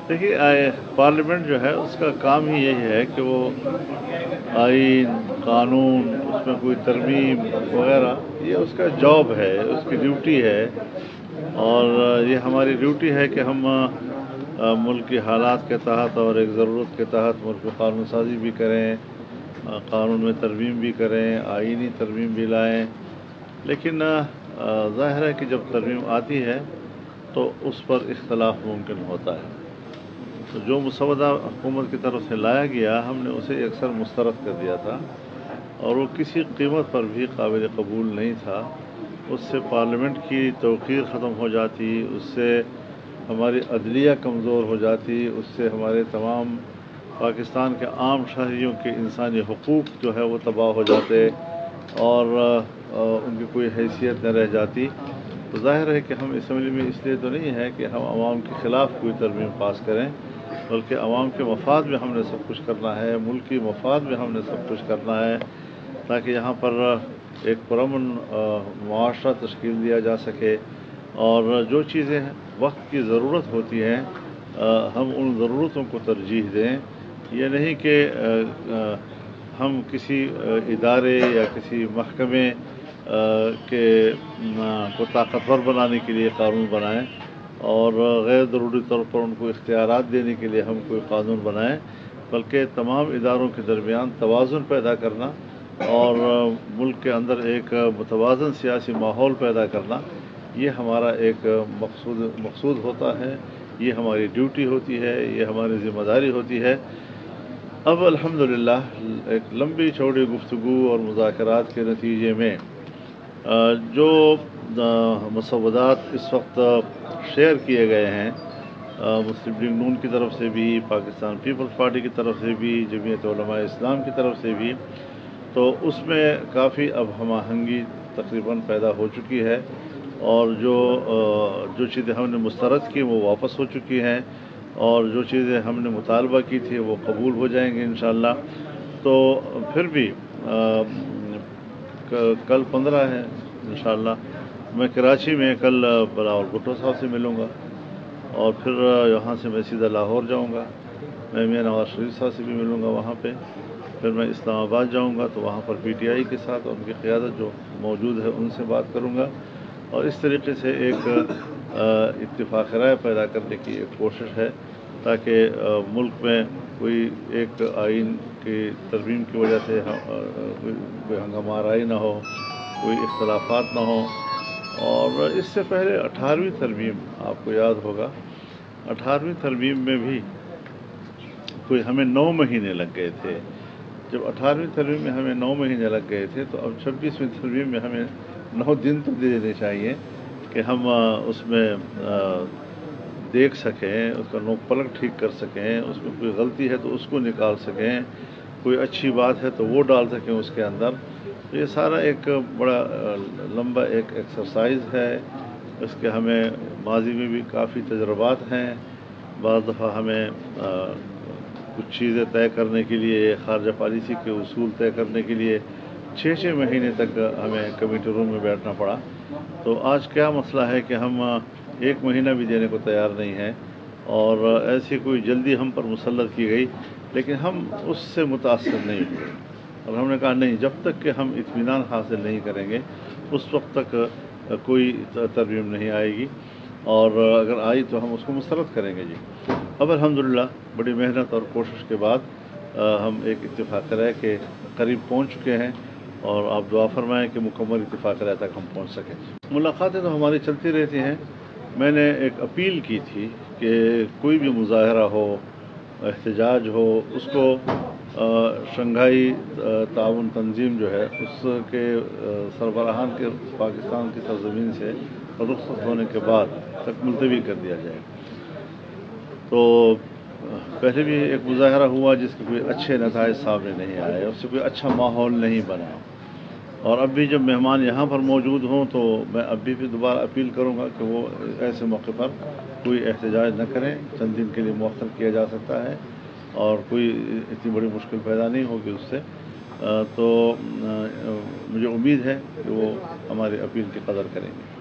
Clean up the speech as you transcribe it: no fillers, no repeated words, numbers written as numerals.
دیکھیے پارلیمنٹ جو ہے اس کا کام ہی یہی ہے کہ وہ آئین قانون اس میں کوئی ترمیم وغیرہ یہ اس کا جاب ہے، اس کی ڈیوٹی ہے، اور یہ ہماری ڈیوٹی ہے کہ ہم ملک کے حالات کے تحت اور ایک ضرورت کے تحت ملک میں قانون سازی بھی کریں، قانون میں ترمیم بھی کریں، آئینی ترمیم بھی لائیں۔ لیکن ظاہر ہے کہ جب ترمیم آتی ہے تو اس پر اختلاف ممکن ہوتا ہے، تو جو مسودہ حکومت کی طرف سے لایا گیا ہم نے اسے اکثر مسترد کر دیا تھا، اور وہ کسی قیمت پر بھی قابل قبول نہیں تھا۔ اس سے پارلیمنٹ کی توقیر ختم ہو جاتی، اس سے ہماری عدلیہ کمزور ہو جاتی، اس سے ہمارے تمام پاکستان کے عام شہریوں کے انسانی حقوق جو ہے وہ تباہ ہو جاتے، اور ان کی کوئی حیثیت نہ رہ جاتی۔ تو ظاہر ہے کہ ہم اسمبلی میں اس لیے تو نہیں ہے کہ ہم عوام کے خلاف کوئی ترمیم پاس کریں، بلکہ عوام کے مفاد میں ہم نے سب کچھ کرنا ہے، ملکی مفاد میں ہم نے سب کچھ کرنا ہے، تاکہ یہاں پر ایک پرامن معاشرہ تشکیل دیا جا سکے، اور جو چیزیں وقت کی ضرورت ہوتی ہیں ہم ان ضرورتوں کو ترجیح دیں۔ یہ نہیں کہ ہم کسی ادارے یا کسی محکمے کو طاقتور بنانے کے لیے قانون بنائیں، اور غیر ضروری طور پر ان کو اختیارات دینے کے لیے ہم کوئی قانون بنائیں، بلکہ تمام اداروں کے درمیان توازن پیدا کرنا اور ملک کے اندر ایک متوازن سیاسی ماحول پیدا کرنا، یہ ہمارا ایک مقصود ہوتا ہے، یہ ہماری ڈیوٹی ہوتی ہے، یہ ہماری ذمہ داری ہوتی ہے۔ اب الحمدللہ ایک لمبی چوڑی گفتگو اور مذاکرات کے نتیجے میں جو مسودات اس وقت شیئر کیے گئے ہیں مسلم لیگ نون کی طرف سے بھی، پاکستان پیپلز پارٹی کی طرف سے بھی، جمعیت علماء اسلام کی طرف سے بھی، تو اس میں کافی اب ہم آہنگی تقریباً پیدا ہو چکی ہے، اور جو چیزیں ہم نے مسترد کی وہ واپس ہو چکی ہیں، اور جو چیزیں ہم نے مطالبہ کی تھی وہ قبول ہو جائیں گے انشاءاللہ۔ تو پھر بھی کل 15 ہے انشاءاللہ، میں کراچی میں کل بلاول بھٹو صاحب سے ملوں گا، اور پھر یہاں سے میں سیدھا لاہور جاؤں گا، میں میاں نواز شریف صاحب سے بھی ملوں گا وہاں پہ، پھر میں اسلام آباد جاؤں گا تو وہاں پر پی ٹی آئی کے ساتھ ان کی قیادت جو موجود ہے ان سے بات کروں گا، اور اس طریقے سے ایک اتفاق رائے پیدا کرنے کی ایک کوشش ہے، تاکہ ملک میں کوئی ایک آئین کی ترمیم کی وجہ سے کوئی ہنگامہ آرائی نہ ہو، کوئی اختلافات نہ ہوں۔ اور اس سے پہلے 18ویں ترمیم آپ کو یاد ہوگا، 18ویں ترمیم میں بھی کوئی ہمیں 9 مہینے لگ گئے تھے۔ جب 18ویں ترمیم میں ہمیں 9 مہینے لگ گئے تھے تو اب 26ویں ترمیم میں ہمیں 9 دن تو دے دینے چاہیے کہ ہم اس میں دیکھ سکیں، اس کا نوک پلک ٹھیک کر سکیں، اس میں کوئی غلطی ہے تو اس کو نکال سکیں، کوئی اچھی بات ہے تو وہ ڈال سکیں اس کے اندر۔ تو یہ سارا ایک بڑا لمبا ایک ایکسرسائز ہے، اس کے ہمیں ماضی میں بھی کافی تجربات ہیں۔ بعض دفعہ ہمیں کچھ چیزیں طے کرنے کے لیے، خارجہ پالیسی کے اصول طے کرنے کے لیے 6 مہینے تک ہمیں کمیٹی روم میں بیٹھنا پڑا۔ تو آج کیا مسئلہ ہے کہ ہم 1 مہینہ بھی دینے کو تیار نہیں ہیں، اور ایسی کوئی جلدی ہم پر مسلط کی گئی، لیکن ہم اس سے متاثر نہیں ہوئے، اور ہم نے کہا نہیں، جب تک کہ ہم اطمینان حاصل نہیں کریں گے اس وقت تک کوئی ترمیم نہیں آئے گی، اور اگر آئی تو ہم اس کو مسترد کریں گے۔ جی اب الحمدللہ بڑی محنت اور کوشش کے بعد ہم ایک اتفاق رائے کے قریب پہنچ چکے ہیں، اور آپ دعا فرمائیں کہ مکمل اتفاق رائے تک ہم پہنچ سکیں۔ ملاقاتیں تو ہماری چلتی رہتی ہیں۔ میں نے ایک اپیل کی تھی کہ کوئی بھی مظاہرہ ہو، احتجاج ہو، اس کو شنگھائی تعاون تنظیم جو ہے اس کے سربراہان کے پاکستان کی سرزمین سے رخصت ہونے کے بعد تک ملتوی کر دیا جائے۔ تو پہلے بھی ایک مظاہرہ ہوا جس کے کوئی اچھے نتائج سامنے نہیں آئے، اس سے کوئی اچھا ماحول نہیں بنا، اور اب بھی جب مہمان یہاں پر موجود ہوں تو میں اب بھی دوبارہ اپیل کروں گا کہ وہ ایسے موقع پر کوئی احتجاج نہ کریں، چند دن کے لیے مؤخر کیا جا سکتا ہے، اور کوئی اتنی بڑی مشکل پیدا نہیں ہوگی اس سے۔ تو مجھے امید ہے کہ وہ ہماری اپیل کی قدر کریں گے۔